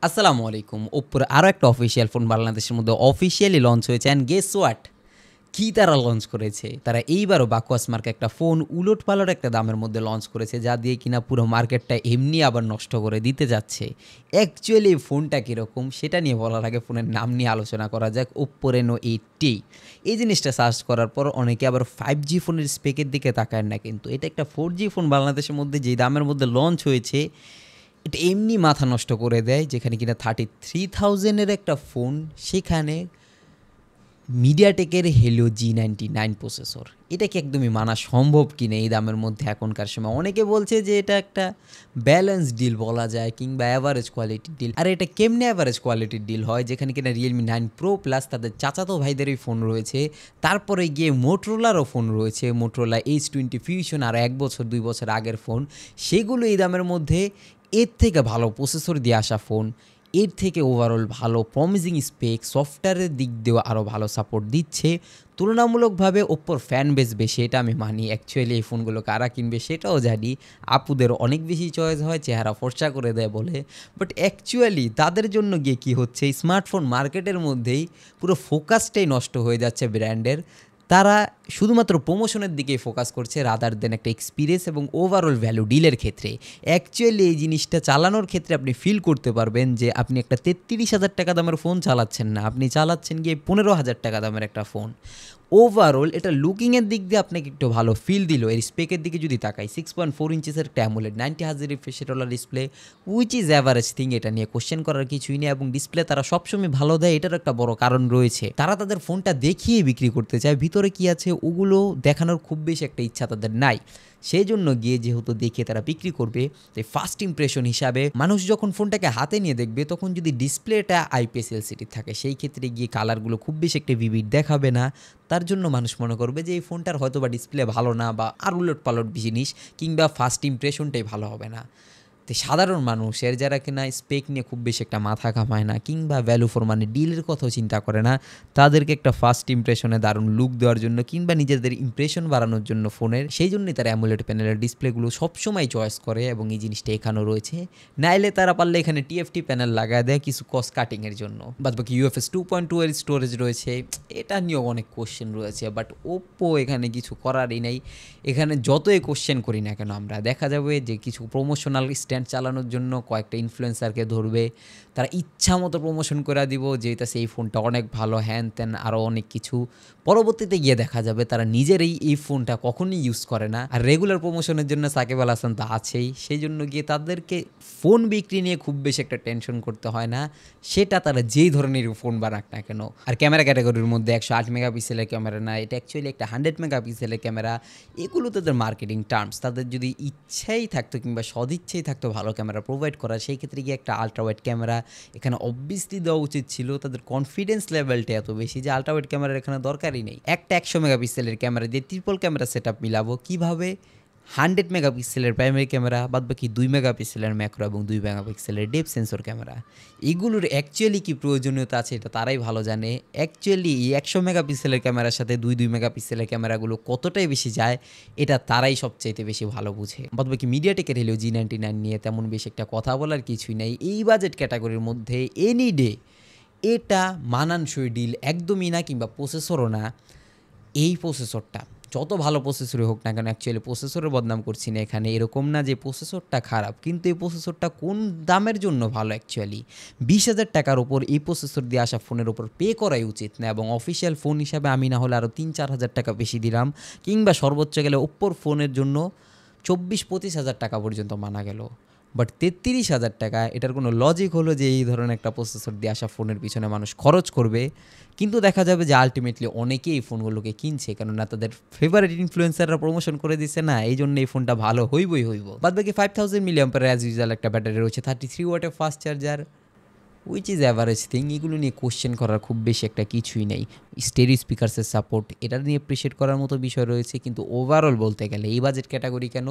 আসসালামু আলাইকুম। ওপ্পোর আরও একটা অফিসিয়াল ফোন বাংলাদেশের মধ্যে অফিসিয়ালি লঞ্চ হয়েছে অ্যান্ড গেস হোয়াট? কি তারা লঞ্চ করেছে? তারা এইবারও বাকওয়াস মার্কা একটা ফোন উলটপালট একটা দামের মধ্যে লঞ্চ করেছে, যা দিয়ে কিনা পুরো মার্কেটটা এমনি আবার নষ্ট করে দিতে যাচ্ছে। অ্যাকচুয়ালি এই ফোনটা কীরকম সেটা নিয়ে বলার আগে ফোনের নাম নিয়ে আলোচনা করা যাক, ওপ্পো রেনো 8T। এই জিনিসটা সার্চ করার পর অনেকে আবার 5G ফোনের স্পেকের দিকে তাকায় না, কিন্তু এটা একটা 4G ফোন বাংলাদেশের মধ্যে যেই দামের মধ্যে লঞ্চ হয়েছে, এটা এমনি মাথা নষ্ট করে দেয়। যেখানে কিনা 33,000-এর একটা ফোন, সেখানে মিডিয়াটেকের হেলিও G99 প্রসেসর। এটা কি একদমই মানা সম্ভব কিনা এই দামের মধ্যে এখনকার সময়? অনেকে বলছে যে এটা একটা ব্যালেন্স ডিল বলা যায়, কিংবা অ্যাভারেজ কোয়ালিটির ডিল। আর এটা কেমনে অ্যাভারেজ কোয়ালিটির ডিল হয়, যেখানে কিনা রিয়েলমি 9 প্রো প্লাস তাদের চাচাতো ভাইদেরই ফোন রয়েছে, তারপরে গিয়ে মোটরোলারও ফোন রয়েছে, মোটরোলা H20 ফিউশন আর 1 বছর 2 বছর আগের ফোন, সেগুলো এই দামের মধ্যে এর থেকে ভালো প্রসেসর দিয়ে আসা ফোন, এর থেকে ওভারঅল ভালো প্রমিজিং স্পেক, সফটওয়্যারের দিক দিয়েও আরও ভালো সাপোর্ট দিচ্ছে। তুলনামূলকভাবে ওপ্পোর ফ্যান বেস বেশি, এটা আমি মানি। অ্যাকচুয়ালি এই ফোনগুলো কারা কিনবে সেটাও জানি। আপুদের অনেক বেশি চয়েস হয়, চেহারা ফর্সা করে দেয় বলে। বাট অ্যাকচুয়ালি তাদের জন্য গিয়ে কী হচ্ছে, স্মার্টফোন মার্কেটের মধ্যেই পুরো ফোকাসটাই নষ্ট হয়ে যাচ্ছে ব্র্যান্ডের। তারা শুধুমাত্র প্রমোশনের দিকেই ফোকাস করছে, রাদার দেন একটা এক্সপিরিয়েন্স এবং ওভারঅল ভ্যালু ডিলের ক্ষেত্রে। অ্যাকচুয়ালি এই জিনিসটা চালানোর ক্ষেত্রে আপনি ফিল করতে পারবেন যে আপনি একটা 33,000 টাকা দামের ফোন চালাচ্ছেন না, আপনি চালাচ্ছেন গিয়ে 15,000 টাকা দামের একটা ফোন। ওভারঅল এটা লুকিংয়ের দিক দিয়ে আপনাকে একটু ভালো ফিল দিল। এর স্পেকের দিকে যদি তাকাই, 6.4 ইঞ্চেসের একটা AMOLED 90 hertz refresh rate display, which is average thing, এটা নিয়ে কোশ্চেন করার কিছুই নেই। এবং ডিসপ্লে তারা সবসময় ভালো দেয়, এটার একটা বড় কারণ রয়েছে। তারা তাদের ফোনটা দেখিয়ে বিক্রি করতে চায়, ভিতরে কি আছে ওগুলো দেখানোর খুব বেশি একটা ইচ্ছা তাদের নাই। সেই জন্য গিয়ে যেহেতু দেখে তারা বিক্রি করবে, তাই ফার্স্ট ইমপ্রেশন হিসাবে মানুষ যখন ফোনটাকে হাতে নিয়ে দেখবে, তখন যদি ডিসপ্লেটা IPS LCD থাকে, সেই ক্ষেত্রে গিয়ে কালারগুলো খুব বেশি একটা ভিভিড দেখাবে না। তার জন্য মানুষ মনে করবে যে এই ফোনটার হয়তো বা ডিসপ্লে ভালো না, বা আর উলট পালট জিনিস, কিংবা ফার্স্ট ইমপ্রেশনটাই ভালো হবে না। তো সাধারণ মানুষের যারা কিনা স্পেক নিয়ে খুব বেশি একটা মাথা ঘামায় না, কিংবা ভ্যালু ফর মানি ডিলের কথাও চিন্তা করে না, তাদেরকে একটা ফার্স্ট ইমপ্রেশনে দারুণ লুক দেওয়ার জন্য, কিংবা নিজেদের ইমপ্রেশন বাড়ানোর জন্য ফোনের, সেই জন্যই তারা অ্যামোলেড প্যানেলের ডিসপ্লেগুলো সবসময় চয়েস করে। এবং এই জিনিসটা এখানেও রয়েছে। নাইলে তারা পারলে এখানে TFT প্যানেল লাগায় দেয় কিছু কস্ট কাটিংয়ের জন্য। বাদ বাকি UFS 2.2 এর স্টোরেজ রয়েছে, এটা নিয়েও অনেক কোশ্চেন রয়েছে। বাট ওপ্পো এখানে কিছু করারই নেই। এখানে যতই কোশ্চেন করি না কেন, আমরা দেখা যাবে যে কিছু প্রমোশনাল স্ট্যান্ড চালানোর জন্য কয়েকটা ইনফ্লুয়েন্সারকে ধরবে, তারা ইচ্ছা মতো প্রমোশন করে দিব যে এটা সেই ফোনটা অনেক ভালো, হ্যান ত্যান আরও অনেক কিছু। পরবর্তীতে গিয়ে দেখা যাবে তারা নিজেরাই এই ফোনটা কখনোই ইউজ করে না। আর রেগুলার প্রমোশনের জন্য সাকিব আল হাসান তো আছেই, সেই জন্য গিয়ে তাদেরকে ফোন বিক্রি নিয়ে খুব বেশি একটা টেনশন করতে হয় না, সেটা তারা যেই ধরনের ফোন বানাক না কেন। আর ক্যামেরা ক্যাটাগরির মধ্যে 108 মেগাপিক্সেলের ক্যামেরা না, এটা অ্যাকচুয়ালি একটা 100 মেগাপিক্সেলের ক্যামেরা। এগুলো তাদের মার্কেটিং টার্মস। তাদের যদি ইচ্ছাই থাকতো কিংবা সদিচ্ছেই থাকতো ভালো ক্যামেরা প্রোভাইড করা, সেই ক্ষেত্রে গিয়ে একটা আলট্রা ওয়াইড ক্যামেরা এখানে অবভিয়াসলি দেওয়া উচিত ছিল। তাদের কনফিডেন্স লেভেলটা এত বেশি যে আলট্রা ওয়াইড ক্যামেরার এখানে দরকারই নেই। একটা 100 মেগাপিক্সেলের ক্যামেরা দিয়ে ট্রিপল ক্যামেরা সেট আপ মিলাবো কীভাবে? 100 মেগাপিক্সেলের প্রাইমারি ক্যামেরা, বাদ বাকি 2 মেগাপিক্সেলের ম্যাক্রো এবং 2 মেগাপিক্সেলের ডেপ সেন্সর ক্যামেরা। এগুলোর অ্যাকচুয়ালি কী প্রয়োজনীয়তা আছে এটা তারাই ভালো জানে। অ্যাকচুয়ালি এই 100 মেগাপিক্সেলের ক্যামেরার সাথে 2 মেগাপিক্সেলের ক্যামেরাগুলো কতটাই বেশি যায়, এটা তারাই সবচাইতে বেশি ভালো বুঝে। বাদ বাকি মিডিয়াটেকের হলেও G99 নিয়ে তেমন বেশি একটা কথা বলার কিছুই নেই। এই বাজেট ক্যাটাগরির মধ্যে এনি ডে এটা মানানসই ডিল একদমই না, কিংবা প্রসেসরও না। এই প্রসেসরটা যত ভালো প্রসেসরই হোক না কেন, অ্যাকচুয়ালি প্রসেসরের বদনাম করছি না এখানে, এরকম না যে প্রসেসরটা খারাপ, কিন্তু এই প্রসেসরটা কোন দামের জন্য ভালো? অ্যাকচুয়ালি 20,000 টাকার উপর এই প্রসেসর দিয়ে আসা ফোনের উপর পে করাই উচিত না। এবং অফিসিয়াল ফোন হিসাবে আমি না হলে আরও 3-4 হাজার টাকা বেশি দিলাম, কিংবা সর্বোচ্চ গেলে ওপ্পোর ফোনের জন্য 24-25 হাজার টাকা পর্যন্ত মানা গেল। বাট 33,000 টাকা, এটার কোনো লজিক হলো যে এই ধরনের একটা প্রসেসর দিয়ে আসা ফোনের পিছনে মানুষ খরচ করবে? কিন্তু দেখা যাবে যে আলটিমেটলি অনেকেই এই ফোনগুলোকে কিনছে, কেননা তাদের ফেভারিট ইনফ্লুয়েন্সাররা প্রমোশন করে দিচ্ছে না, এই জন্য এই ফোনটা ভালো হইবই হইব। বাদ বাকি 5000 মিলিঅ্যাম্পিয়ার অ্যাজ ইউজুয়াল একটা ব্যাটারি রয়েছে, 33 ওয়াটের fast charger, which is average thing. এগুলো নিয়ে কোশ্চেন করার খুব বেশি একটা কিছুই নেই। স্টেরিও স্পিকার্সের সাপোর্ট, এটা নিয়ে অ্যাপ্রিশিয়েট করার মতো বিষয় রয়েছে। কিন্তু ওভারঅল বলতে গেলে এই বাজেট ক্যাটাগরি কেন,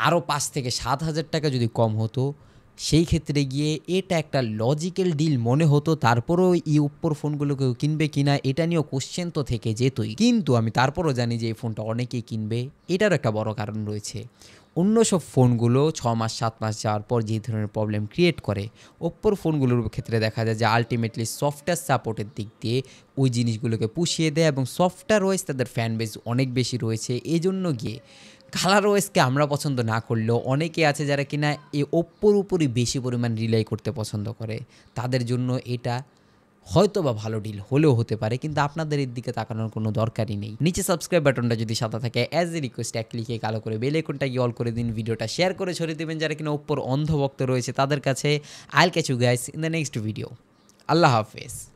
আরও 5,000-7,000 টাকা যদি কম হতো, সেই ক্ষেত্রে গিয়ে এটা একটা লজিক্যাল ডিল মনে হতো। তারপরেও এই ওপ্পোর ফোনগুলো কেউ কিনবে কিনা এটা নিয়েও কোশ্চেন তো থেকে যেতই, কিন্তু আমি তারপরও জানি যে এই ফোনটা অনেকেই কিনবে। এটারও একটা বড় কারণ রয়েছে, অন্য সব ফোনগুলো 6 মাস 7 মাস যাওয়ার পর যে ধরনের প্রবলেম ক্রিয়েট করে, ওপ্পোর ফোনগুলোর ক্ষেত্রে দেখা যায় যে আল্টিমেটলি সফটওয়্যার সাপোর্টের দিক দিয়ে ওই জিনিসগুলোকে পুষিয়ে দেয় এবং সফটওয়্যার ওয়াইজ তাদের ফ্যান বেস অনেক বেশি রয়েছে। এজন্য গিয়ে কালার ওয়াইজকে আমরা পছন্দ না করলেও অনেকে আছে যারা কিনা এই ওপ্পোর উপরই বেশি পরিমাণ রিলাই করতে পছন্দ করে। তাদের জন্য এটা হয়তোবা ভালো ডিল হলেও হতে পারে, কিন্তু আপনাদের এর দিকে তাকানোর কোনো দরকারই নেই। নিচে সাবস্ক্রাইব বাটনটা যদি সাদা থাকে অ্যাজ এ রিকোয়েস্ট এক ক্লিকে কালো করে বেল আইকনটা অল করে দিন, ভিডিওটা শেয়ার করে ছড়িয়ে দেবেন যারা কিনা ওপ্পোর অন্ধভক্ত রয়েছে তাদের কাছে। I'll catch you guys in the next video. আল্লাহ হাফেজ।